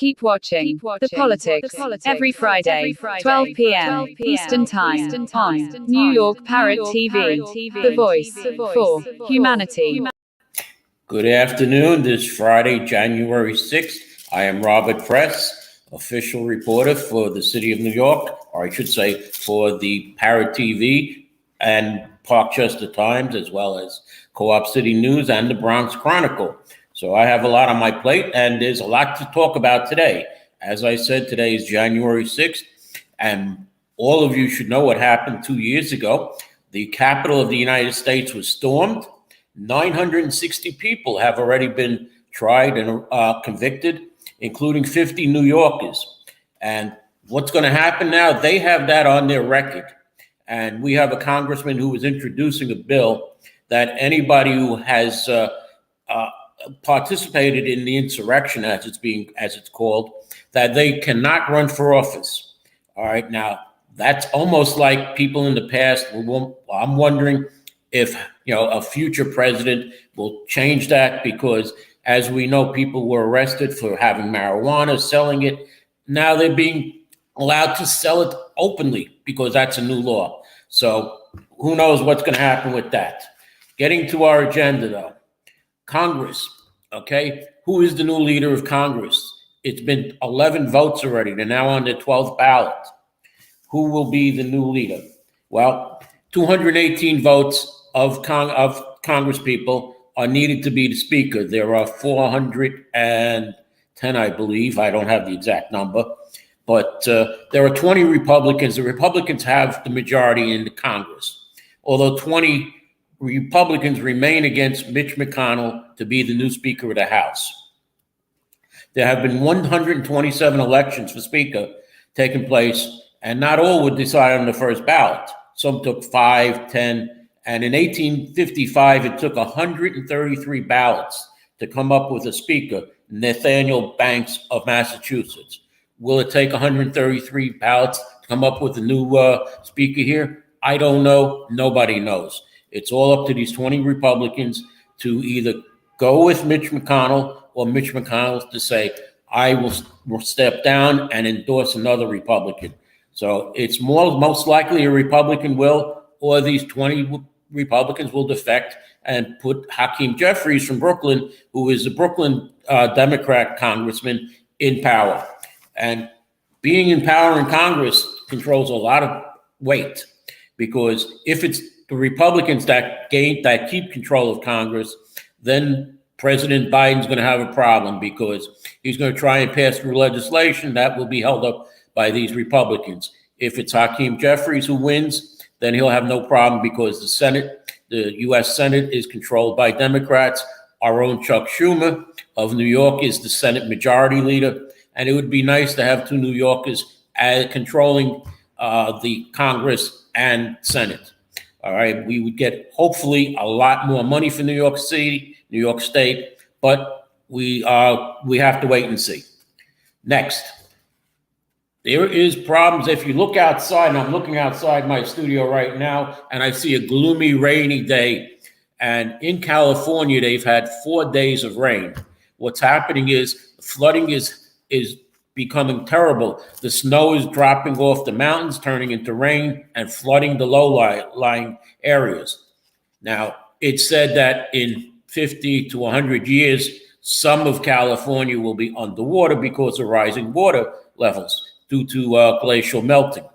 Keep watching The Politics every Friday, 12 p.m. Eastern Time on New York Parrot TV, the voice for humanity. Good afternoon. This Friday, January 6th. I am Robert Press, official reporter for the City of New York, or I should say for the Parrot TV and Parkchester Times, as well as Co-op City News and the Bronx Chronicle. So I have a lot on my plate, and there's a lot to talk about today. As I said, today is January 6th, and all of you should know what happened 2 years ago. The Capitol of the United States was stormed. 960 people have already been tried and convicted, including 50 New Yorkers. And what's going to happen now, they have that on their record. And we have a congressman who is introducing a bill that anybody who has participated in the insurrection, as it's called, that they cannot run for office. All right, now that's almost like people in the past. I'm wondering if a future president will change that, because as we know, people were arrested for having marijuana, selling it. Now they're being allowed to sell it openly because that's a new law. So who knows what's going to happen with that. Getting to our agenda, though. Congress, okay? Who is the new leader of Congress? It's been 11 votes already. They're now on the 12th ballot. Who will be the new leader? Well, 218 votes of Congress people are needed to be the speaker. There are 410, I believe. I don't have the exact number. But there are 20 Republicans. The Republicans have the majority in the Congress, although 20 Republicans remain against Mitch McConnell to be the new Speaker of the House. There have been 127 elections for Speaker taking place, and not all were decided on the first ballot. Some took 5, 10, and in 1855, it took 133 ballots to come up with a Speaker, Nathaniel Banks of Massachusetts. Will it take 133 ballots to come up with a new Speaker here? I don't know. Nobody knows. It's all up to these 20 Republicans to either go with Mitch McConnell or Mitch McConnell to say, I will step down and endorse another Republican. So it's most likely a Republican will, or these 20 Republicans will defect and put Hakeem Jeffries from Brooklyn, who is a Brooklyn Democrat congressman, in power. And being in power in Congress controls a lot of weight, because if it's the Republicans that keep control of Congress, then President Biden's going to have a problem, because he's going to try and pass through legislation that will be held up by these Republicans. If it's Hakeem Jeffries who wins, then he'll have no problem, because the U.S. Senate is controlled by Democrats. Our own Chuck Schumer of New York is the Senate Majority Leader, and it would be nice to have two New Yorkers controlling the Congress and Senate. All right, we would get hopefully a lot more money for New York City, New York State, but we have to wait and see. Next, there is problems. If you look outside, and I'm looking outside my studio right now, and I see a gloomy, rainy day. And in California, they've had 4 days of rain. What's happening is flooding is becoming terrible. The snow is dropping off the mountains, turning into rain and flooding the low-lying areas. Now, it's said that in 50 to 100 years, some of California will be underwater because of rising water levels due to glacial melting.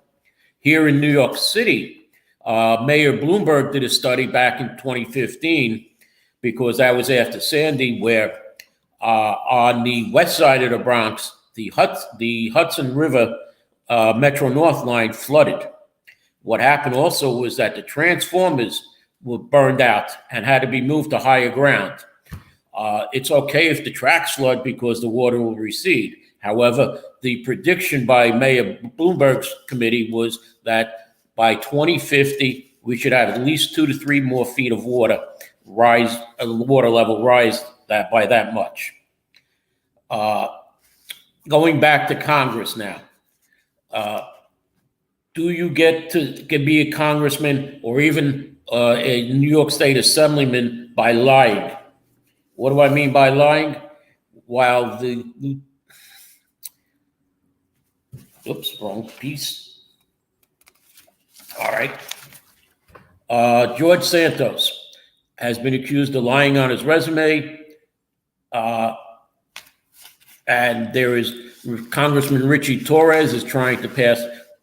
Here in New York City, Mayor Bloomberg did a study back in 2015, because that was after Sandy, where on the west side of the Bronx, the Hudson River Metro North line flooded. What happened also was that the transformers were burned out and had to be moved to higher ground. It's okay if the tracks flood because the water will recede. However, the prediction by Mayor Bloomberg's committee was that by 2050, we should have at least 2 to 3 more feet of water water level rise by that much. Going back to Congress now, do you get to be a congressman or even a New York State assemblyman by lying? What do I mean by lying? While the Oops, wrong piece. All right. George Santos has been accused of lying on his resume. And there is Congressman Richie Torres is trying to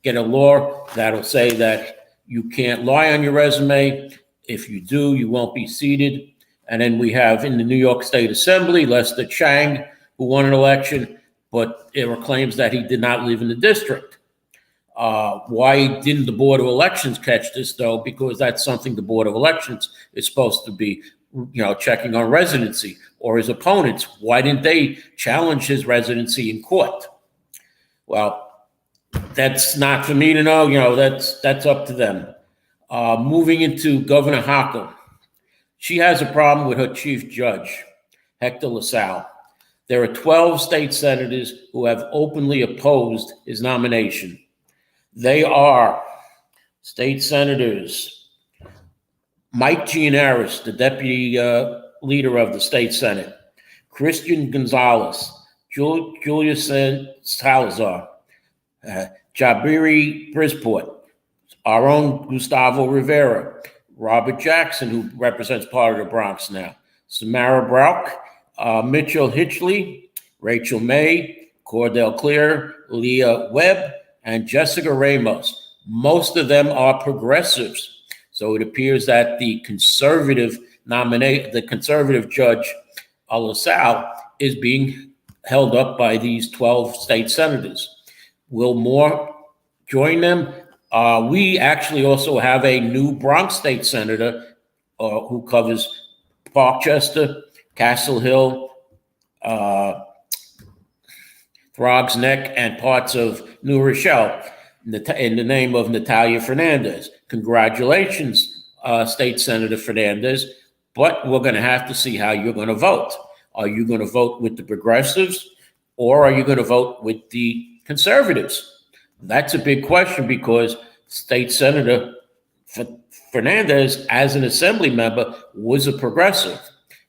get a law that'll say that you can't lie on your resume. If you do, you won't be seated. And then we have in the New York State Assembly, Lester Chang, who won an election, but there were claims that he did not live in the district. Why didn't the Board of Elections catch this, though? Because that's something the Board of Elections is supposed to be, checking on residency, or his opponents. Why didn't they challenge his residency in court? Well, that's not for me to know. That's up to them. Moving into Governor Hochul. She has a problem with her chief judge, Hector LaSalle. There are 12 state senators who have openly opposed his nomination. They are state senators Mike Gianaris, the deputy leader of the state senate, Christian Gonzalez, Julia Salazar, Jabiri Brisport, our own Gustavo Rivera, Robert Jackson, who represents part of the Bronx now, Samara Brauch, Mitchell Hitchley, Rachel May, Cordell Clear, Leah Webb, and Jessica Ramos. Most of them are progressives. So it appears that the conservative judge, LaSalle, is being held up by these 12 state senators. Will more join them? We actually also have a new Bronx state senator who covers Parkchester, Castle Hill, Throgs Neck, and parts of New Rochelle, in the name of Natalia Fernandez. Congratulations, State Senator Fernandez, but we're going to have to see how you're going to vote. Are you going to vote with the progressives, or are you going to vote with the conservatives? That's a big question, because State Senator Fernandez, as an assembly member, was a progressive.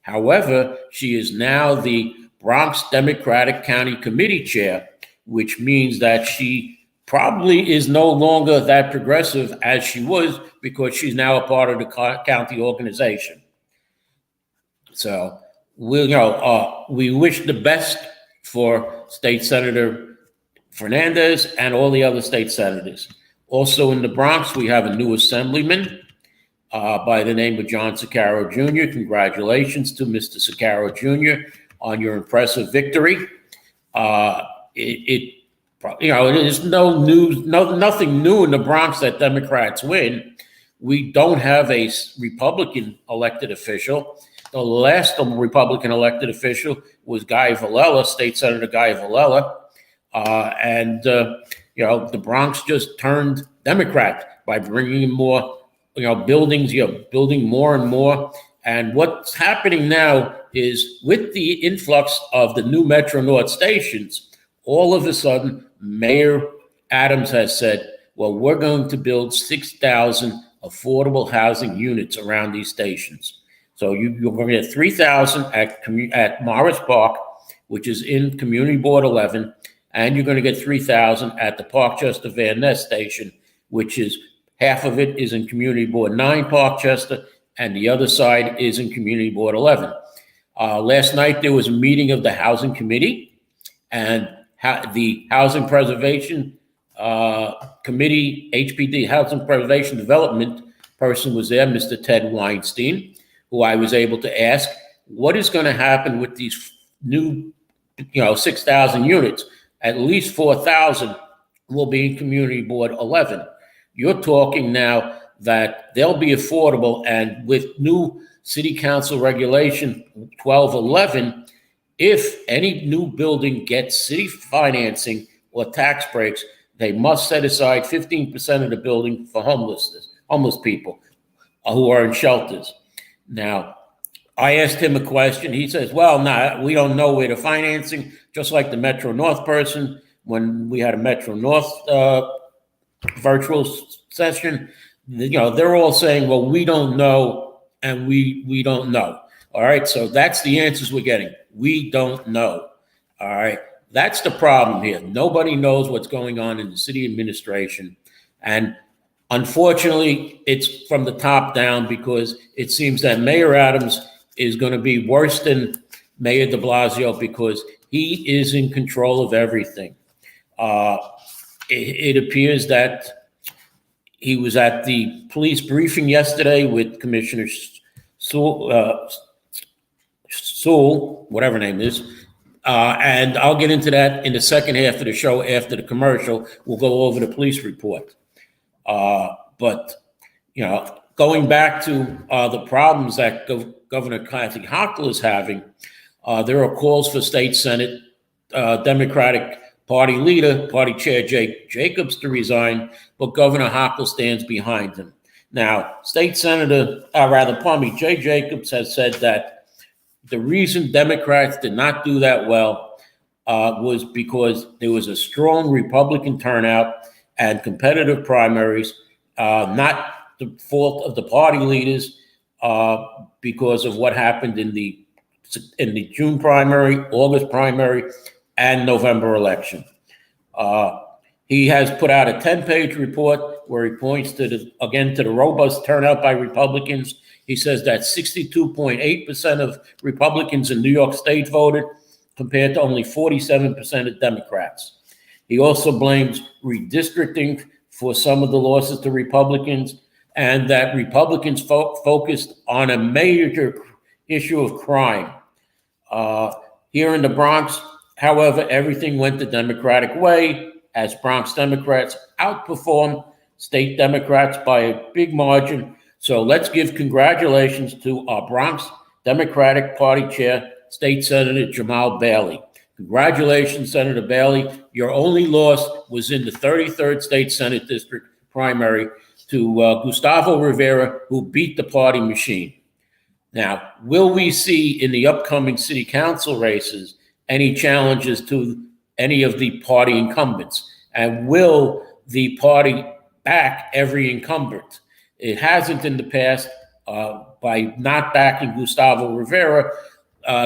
However, she is now the Bronx Democratic County Committee chair, which means that she probably is no longer that progressive as she was, because she's now a part of the county organization. So we wish the best for State Senator Fernandez and all the other state senators. Also in the Bronx, we have a new assemblyman by the name of John Sicaro Jr. Congratulations to Mr. Sicaro Jr. on your impressive victory. There's no news, nothing new in the Bronx that Democrats win. We don't have a Republican elected official. The last Republican elected official was Guy Villela, State Senator Guy Villela. The Bronx just turned Democrat by bringing in more, buildings, building more and more. And what's happening now is, with the influx of the new Metro North stations, all of a sudden, Mayor Adams has said, well, we're going to build 6,000 affordable housing units around these stations. So you're going to get 3,000 at Morris Park, which is in Community Board 11, and you're going to get 3,000 at the Parkchester Van Ness station, which is half of it is in Community Board 9 Parkchester, and the other side is in Community Board 11. Last night, there was a meeting of the Housing Committee, and the Housing Preservation Committee, HPD, Housing Preservation Development person was there, Mr. Ted Weinstein, who I was able to ask, what is going to happen with these new, 6,000 units? At least 4,000 will be in Community Board 11. You're talking now that they'll be affordable, and with new City Council Regulation 1211, if any new building gets city financing or tax breaks, they must set aside 15% of the building for homeless people who are in shelters. Now, I asked him a question. He says, well, we don't know where the financing, just like the Metro North person, when we had a Metro North virtual session, they're all saying, well, we don't know, and we don't know. All right, so that's the answers we're getting. We don't know. All right, That's the problem here. Nobody knows what's going on in the city administration. And unfortunately, it's from the top down, because it seems that Mayor Adams is going to be worse than Mayor de Blasio, because he is in control of everything. It appears that he was at the police briefing yesterday with Commissioner Sewell, whatever her name is. And I'll get into that in the second half of the show after the commercial. We'll go over the police report. But, going back to the problems that Governor Kathy Hochul is having, there are calls for State Senate Democratic Party leader, Party Chair Jake Jacobs, to resign, but Governor Hochul stands behind him. Now, Jay Jacobs has said that the reason Democrats did not do that well was because there was a strong Republican turnout and competitive primaries, not the fault of the party leaders, because of what happened in the June primary, August primary, and November election. He has put out a 10-page report where he points to the robust turnout by Republicans. He says that 62.8% of Republicans in New York State voted, compared to only 47% of Democrats. He also blames redistricting for some of the losses to Republicans, and that Republicans focused on a major issue of crime. Here in the Bronx, however, everything went the Democratic way, as Bronx Democrats outperformed state Democrats by a big margin. So let's give congratulations to our Bronx Democratic Party Chair, State Senator Jamal Bailey. Congratulations, Senator Bailey. Your only loss was in the 33rd State Senate District primary to Gustavo Rivera, who beat the party machine. Now, will we see in the upcoming city council races any challenges to any of the party incumbents? And will the party back every incumbent? It hasn't in the past. By not backing Gustavo Rivera,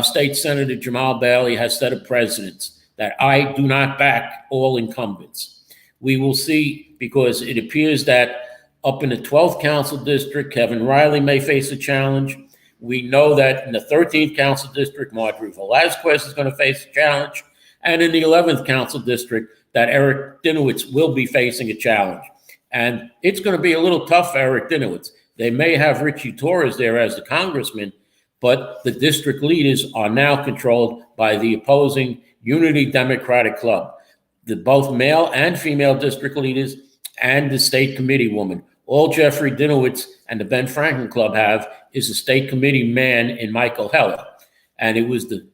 State Senator Jamal Bailey has set a precedent that I do not back all incumbents. We will see, because it appears that up in the 12th Council District, Kevin Riley may face a challenge. We know that in the 13th Council District, Marjorie Velazquez is going to face a challenge. And in the 11th Council District, that Eric Dinowitz will be facing a challenge. And it's going to be a little tough for Eric Dinowitz. They may have Richie Torres there as the congressman, but the district leaders are now controlled by the opposing Unity Democratic Club. Both male and female district leaders and the state committee woman. All Jeffrey Dinowitz and the Ben Franklin Club have is a state committee man in Michael Heller. And it was the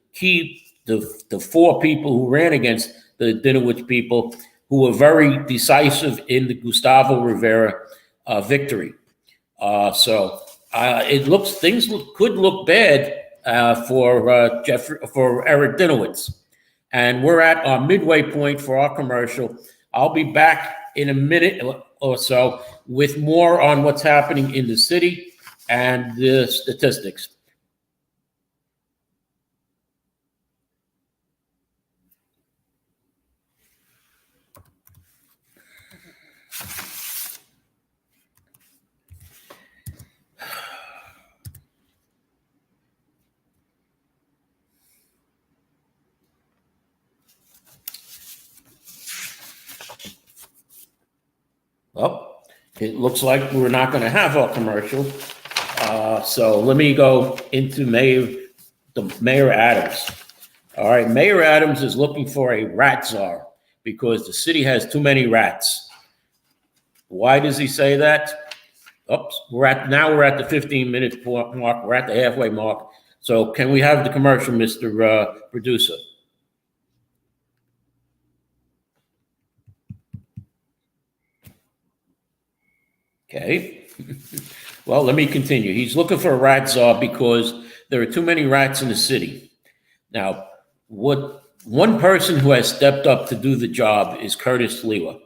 four people who ran against the Dinowitz people who were very decisive in the Gustavo Rivera victory. So things could look bad for Eric Dinowitz. And we're at our midway point for our commercial. I'll be back in a minute or so with more on what's happening in the city and the statistics. Well, it looks like we're not going to have our commercial. So let me go into Mayor Adams. All right, Mayor Adams is looking for a rat czar because the city has too many rats. Why does he say that? Oops, we're at the 15-minute mark. We're at the halfway mark. So can we have the commercial, Mr. Producer? Okay. Well, let me continue. He's looking for a rat czar because there are too many rats in the city. Now, one person who has stepped up to do the job is Curtis Lewa.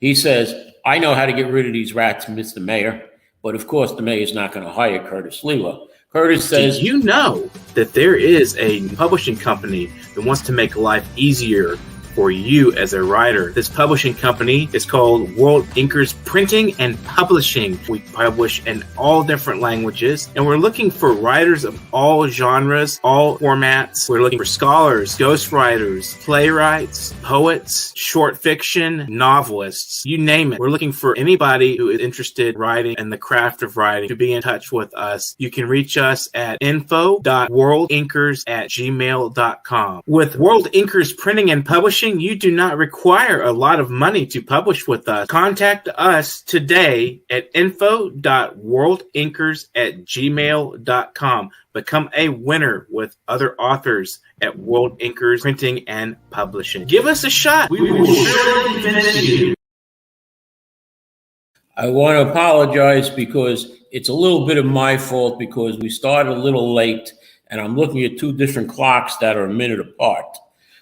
He says, I know how to get rid of these rats, Mr. Mayor. But of course, the mayor is not going to hire Curtis Lewa. Curtis says, do you know that there is a publishing company that wants to make life easier for you as a writer? This publishing company is called World Inkers Printing and Publishing. We publish in all different languages, and we're looking for writers of all genres, all formats. We're looking for scholars, ghostwriters, playwrights, poets, short fiction, novelists, you name it. We're looking for anybody who is interested in writing and the craft of writing to be in touch with us. You can reach us at info.worldinkers@gmail.com. With World Inkers Printing and Publishing, you do not require a lot of money to publish with us. Contact us today at info.worldinkers@gmail.com. Become a winner with other authors at World Inkers Printing and Publishing. Give us a shot. We will surely finish you. I want to apologize because it's a little bit of my fault because we started a little late and I'm looking at two different clocks that are a minute apart.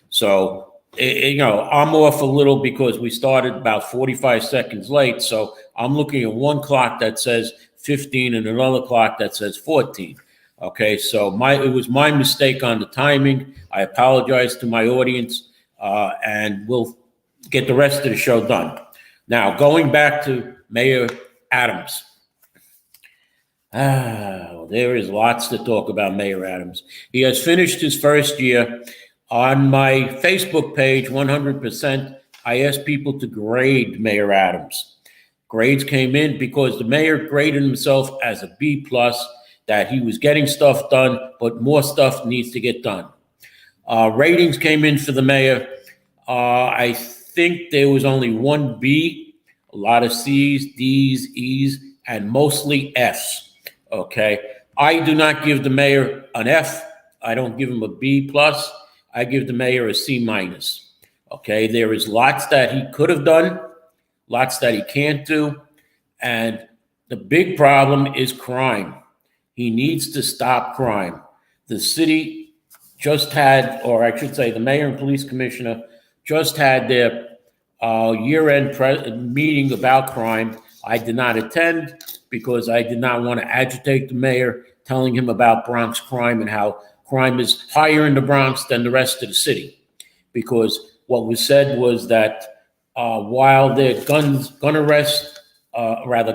So, I'm off a little because we started about 45 seconds late. So I'm looking at one clock that says 15 and another clock that says 14. Okay, so it was my mistake on the timing. I apologize to my audience, and we'll get the rest of the show done. Now, going back to Mayor Adams. There is lots to talk about Mayor Adams. He has finished his first year. On my Facebook page, 100%, I asked people to grade Mayor Adams. Grades came in because the mayor graded himself as a B+, that he was getting stuff done, but more stuff needs to get done. Ratings came in for the mayor. I think there was only one B, a lot of C's, D's, E's, and mostly F's. Okay. I do not give the mayor an F. I don't give him a B+. I give the mayor a C-. Okay, there is lots that he could have done, lots that he can't do, and the big problem is crime. He needs to stop crime. The city just had, or I should say the mayor and police commissioner just had their year-end meeting about crime. I did not attend because I did not want to agitate the mayor, telling him about Bronx crime and how crime is higher in the Bronx than the rest of the city. Because what was said was that while the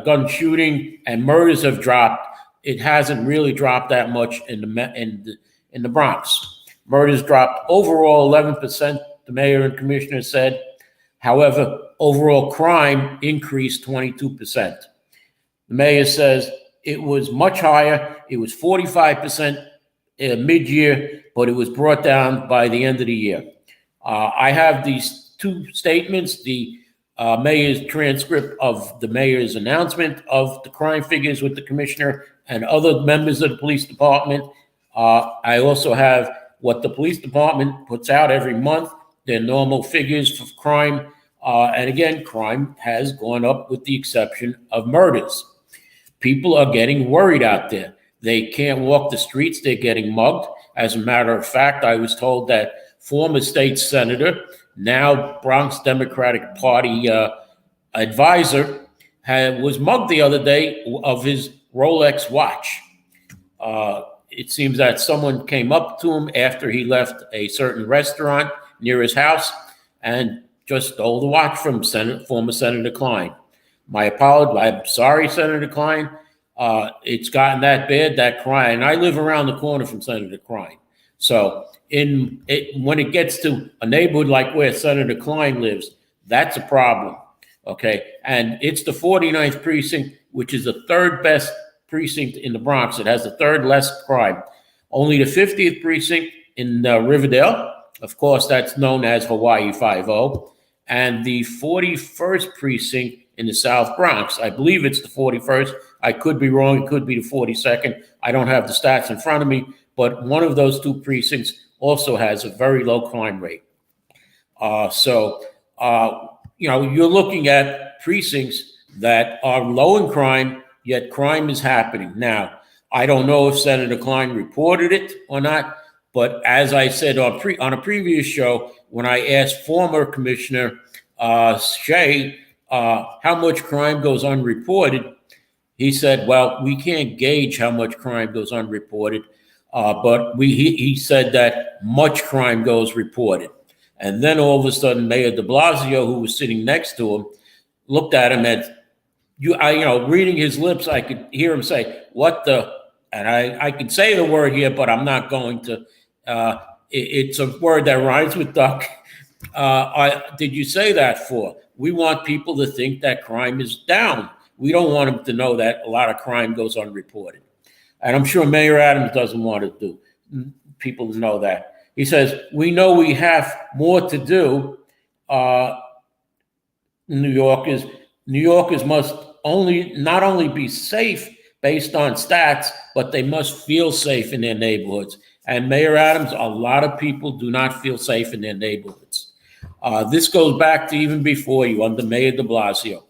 gun shooting and murders have dropped, it hasn't really dropped that much in the Bronx. Murders dropped overall 11%, the mayor and commissioner said. However, overall crime increased 22%. The mayor says it was much higher. It was 45% mid-year, but it was brought down by the end of the year. I have these two statements, the mayor's transcript of the mayor's announcement of the crime figures with the commissioner and other members of the police department. I also have what the police department puts out every month, their normal figures for crime. And again, crime has gone up with the exception of murders. People are getting worried out there. They can't walk the streets. They're getting mugged. As a matter of fact, I was told that former state senator, now Bronx Democratic Party advisor, was mugged the other day of his Rolex watch. It seems that someone came up to him after he left a certain restaurant near his house and just stole the watch from former Senator Klein. My apology. I'm sorry, Senator Klein. It's gotten that bad, that crime. And I live around the corner from Senator Klein. So when it gets to a neighborhood like where Senator Klein lives, that's a problem. Okay. And it's the 49th precinct, which is the third best precinct in the Bronx. It has the third less crime. Only the 50th precinct in Riverdale, of course, that's known as Hawaii 5-0, and the 41st precinct in the South Bronx. I believe it's the 41st. I could be wrong. It could be the 42nd. I don't have the stats in front of me, but one of those two precincts also has a very low crime rate. You're looking at precincts that are low in crime, yet crime is happening. Now, I don't know if Senator Klein reported it or not, but as I said on a previous show, when I asked former Commissioner Shea how much crime goes unreported, he said, well, we can't gauge how much crime goes unreported, but he said that much crime goes reported. And then all of a sudden, Mayor de Blasio, who was sitting next to him, looked at him and reading his lips, I could hear him say, "What the?" And I could say the word here, but I'm not going to. It's a word that rhymes with duck. Did you say that for? We want people to think that crime is down. We don't want them to know that a lot of crime goes unreported. And I'm sure Mayor Adams doesn't want people to know that. He says, we know we have more to do. New Yorkers must not only be safe based on stats, but they must feel safe in their neighborhoods. And Mayor Adams, a lot of people do not feel safe in their neighborhoods. This goes back to even before you, under Mayor de Blasio,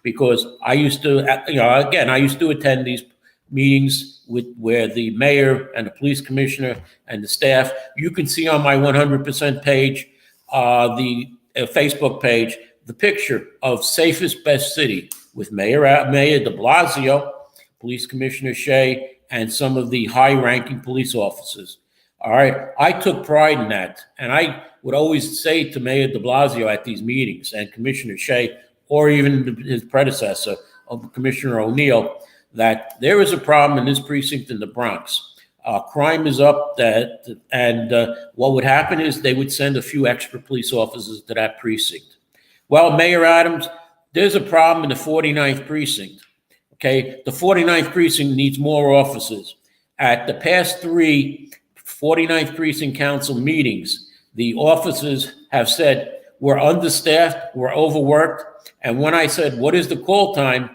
because I used to, I used to attend these meetings where the mayor and the police commissioner and the staff, you can see on my 100% page, the Facebook page, the picture of safest best city with Mayor de Blasio, Police Commissioner Shea, and some of the high-ranking police officers. All right, I took pride in that, and I would always say to Mayor de Blasio at these meetings and Commissioner Shea, or even his predecessor, Commissioner O'Neill, that there is a problem in this precinct in the Bronx. Crime is up, and what would happen is they would send a few extra police officers to that precinct. Well, Mayor Adams, there's a problem in the 49th precinct. Okay, the 49th precinct needs more officers. At the past 3 49th precinct council meetings, the officers have said, we're understaffed, we're overworked. And when I said, what is the call time?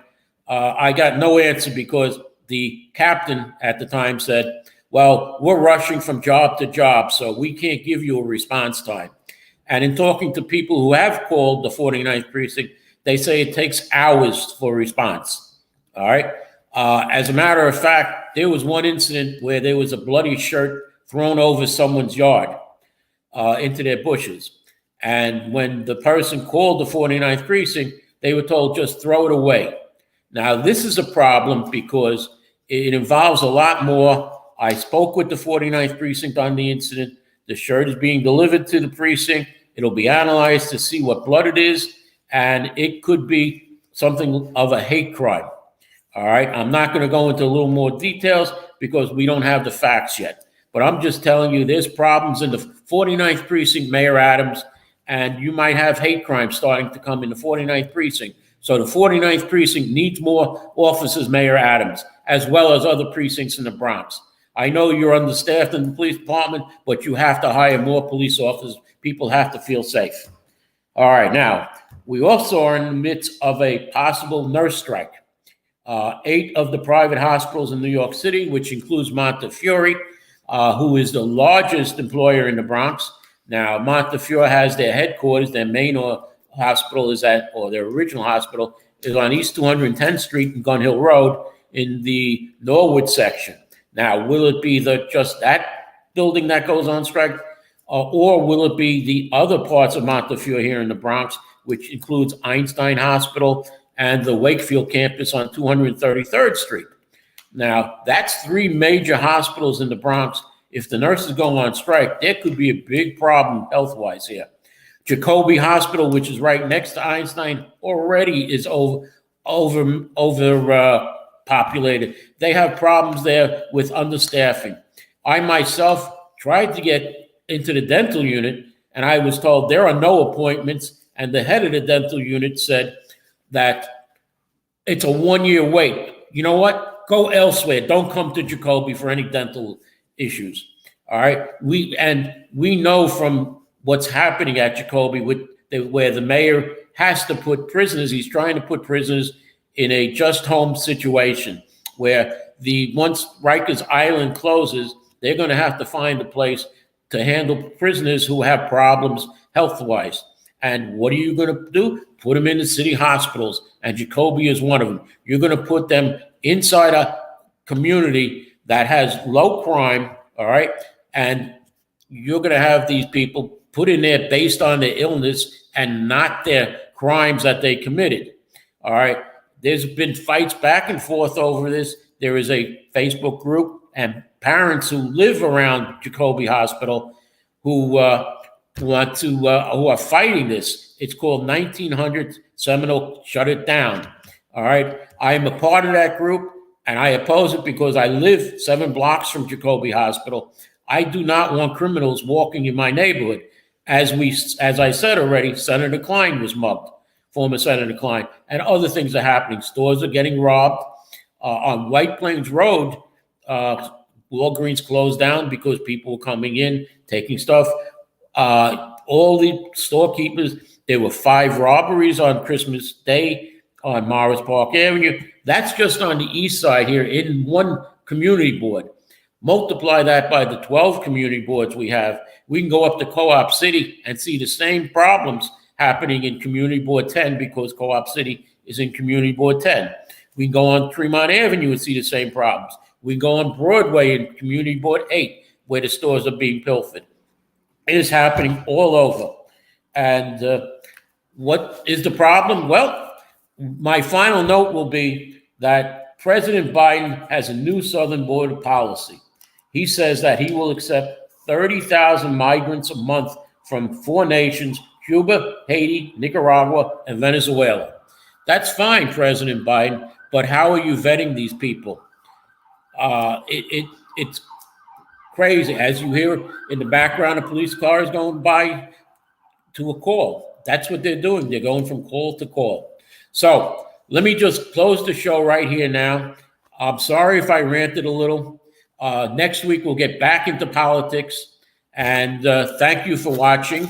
I got no answer, because the captain at the time said, well, we're rushing from job to job, so we can't give you a response time. And in talking to people who have called the 49th precinct, they say it takes hours for a response. All right. As a matter of fact, there was one incident where there was a bloody shirt thrown over someone's yard into their bushes. And when the person called the 49th precinct, they were told, just throw it away. Now, this is a problem because it involves a lot more. I spoke with the 49th precinct on the incident. The shirt is being delivered to the precinct. It'll be analyzed to see what blood it is, and it could be something of a hate crime. All right, I'm not going to go into a little more details because we don't have the facts yet. But I'm just telling you, there's problems in the 49th precinct, Mayor Adams, and you might have hate crimes starting to come in the 49th precinct. So the 49th precinct needs more officers, Mayor Adams, as well as other precincts in the Bronx. I know you're understaffed in the police department, but you have to hire more police officers. People have to feel safe. All right, now, we also are in the midst of a possible nurse strike. 8 of the private hospitals in New York City, which includes Montefiore, who is the largest employer in the Bronx. Now, Montefiore has their headquarters, their main hospital is their original hospital is on East 210th Street and Gun Hill Road in the Norwood section. Now, will it be just that building that goes on strike, or will it be the other parts of Montefiore here in the Bronx, which includes Einstein Hospital and the Wakefield campus on 233rd Street? Now, that's 3 major hospitals in the Bronx. If the nurses go on strike, there could be a big problem health-wise here. Jacoby Hospital, which is right next to Einstein, already is overpopulated. They have problems there with understaffing. I myself tried to get into the dental unit, and I was told there are no appointments, and the head of the dental unit said that it's a 1-year wait. You know what? Go elsewhere. Don't come to Jacoby for any dental issues. All right. We know from what's happening at Jacoby where the mayor has to put prisoners, he's trying to put prisoners in a just home situation where once Rikers Island closes, they're going to have to find a place to handle prisoners who have problems health-wise. And what are you going to do? Put them in the city hospitals, and Jacoby is one of them. You're going to put them inside a community that has low crime, all right? And you're going to have these people put in there based on their illness and not their crimes that they committed, all right? There's been fights back and forth over this. There is a Facebook group and parents who live around Jacoby Hospital who who are fighting this. It's called 1900 Seminole Shut It Down. All right. I am a part of that group, and I oppose it because I live 7 blocks from Jacoby Hospital. I do not want criminals walking in my neighborhood. As I said already, Senator Klein was mugged, former Senator Klein, and other things are happening. Stores are getting robbed. On White Plains Road, Walgreens closed down because people were coming in, taking stuff. All the storekeepers, there were 5 robberies on Christmas Day on Morris Park Avenue. That's just on the east side here in one community board. Multiply that by the 12 community boards we have. We can go up to Co-op City and see the same problems happening in Community Board 10 because Co-op City is in Community Board 10. We can go on Tremont Avenue and see the same problems. We can go on Broadway in Community Board 8 where the stores are being pilfered. It is happening all over. And what is the problem? Well, my final note will be that President Biden has a new southern border policy. He says that he will accept 30,000 migrants a month from 4 nations, Cuba, Haiti, Nicaragua, and Venezuela. That's fine, President Biden, but how are you vetting these people? It's crazy. As you hear in the background, a police car is going by to a call. That's what they're doing. They're going from call to call. So let me just close the show right here now. I'm sorry if I ranted a little. Next week, we'll get back into politics. And thank you for watching.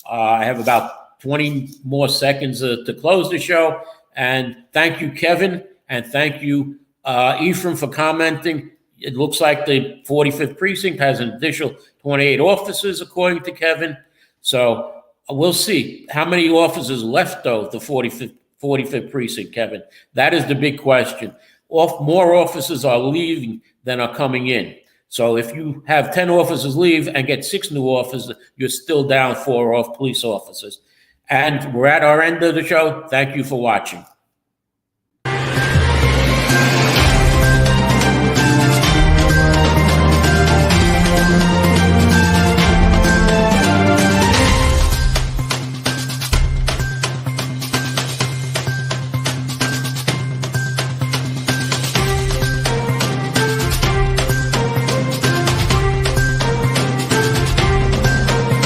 I have about 20 more seconds to close the show. And thank you, Kevin. And thank you, Ephraim, for commenting. It looks like the 45th precinct has an additional 28 officers, according to Kevin. So we'll see. How many officers left, though, the 45th precinct, Kevin? That is the big question. More officers are leaving than are coming in. So if you have 10 officers leave and get 6 new officers, you're still down 4 police officers. And we're at our end of the show. Thank you for watching.